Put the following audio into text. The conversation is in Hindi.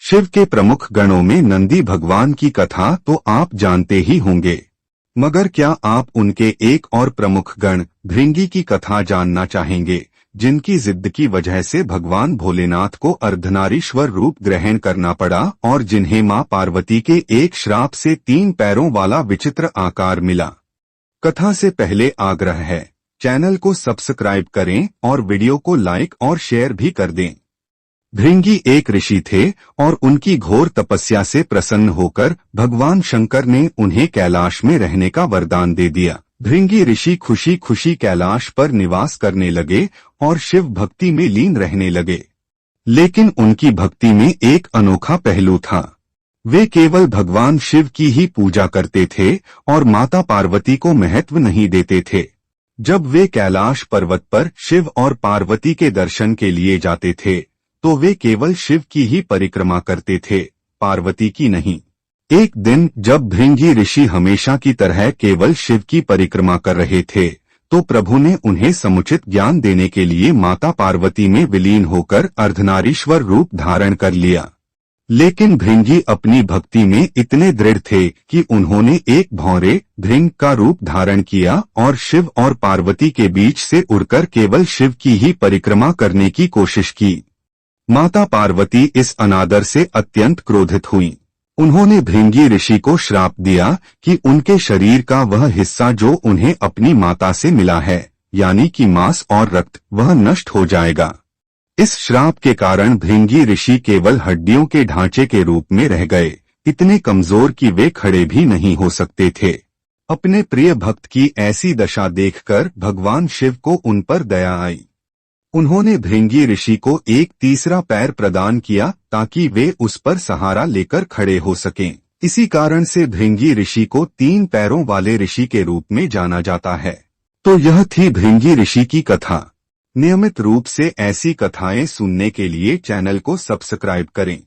शिव के प्रमुख गणों में नंदी भगवान की कथा तो आप जानते ही होंगे, मगर क्या आप उनके एक और प्रमुख गण भृंगी की कथा जानना चाहेंगे, जिनकी जिद की वजह से भगवान भोलेनाथ को अर्धनारीश्वर रूप ग्रहण करना पड़ा और जिन्हें मां पार्वती के एक श्राप से 3 पैरों वाला विचित्र आकार मिला। कथा से पहले आग्रह है, चैनल को सब्सक्राइब करें और वीडियो को लाइक और शेयर भी कर दें। भृंगी एक ऋषि थे और उनकी घोर तपस्या से प्रसन्न होकर भगवान शंकर ने उन्हें कैलाश में रहने का वरदान दे दिया। भृंगी ऋषि खुशी खुशी कैलाश पर निवास करने लगे और शिव भक्ति में लीन रहने लगे। लेकिन उनकी भक्ति में एक अनोखा पहलू था। वे केवल भगवान शिव की ही पूजा करते थे और माता पार्वती को महत्व नहीं देते थे। जब वे कैलाश पर्वत पर शिव और पार्वती के दर्शन के लिए जाते थे तो वे केवल शिव की ही परिक्रमा करते थे, पार्वती की नहीं। एक दिन जब भृंगी ऋषि हमेशा की तरह केवल शिव की परिक्रमा कर रहे थे तो प्रभु ने उन्हें समुचित ज्ञान देने के लिए माता पार्वती में विलीन होकर अर्धनारीश्वर रूप धारण कर लिया। लेकिन भृंगी अपनी भक्ति में इतने दृढ़ थे कि उन्होंने एक भौरे भृंग का रूप धारण किया और शिव और पार्वती के बीच से उड़कर केवल शिव की ही परिक्रमा करने की कोशिश की। माता पार्वती इस अनादर से अत्यंत क्रोधित हुईं। उन्होंने भृंगी ऋषि को श्राप दिया कि उनके शरीर का वह हिस्सा जो उन्हें अपनी माता से मिला है, यानी कि मांस और रक्त, वह नष्ट हो जाएगा। इस श्राप के कारण भृंगी ऋषि केवल हड्डियों के ढांचे के रूप में रह गए, इतने कमजोर कि वे खड़े भी नहीं हो सकते थे। अपने प्रिय भक्त की ऐसी दशा देखकर भगवान शिव को उन पर दया आई। उन्होंने भृंगी ऋषि को एक तीसरा पैर प्रदान किया ताकि वे उस पर सहारा लेकर खड़े हो सकें। इसी कारण से भृंगी ऋषि को 3 पैरों वाले ऋषि के रूप में जाना जाता है। तो यह थी भृंगी ऋषि की कथा। नियमित रूप से ऐसी कथाएं सुनने के लिए चैनल को सब्सक्राइब करें।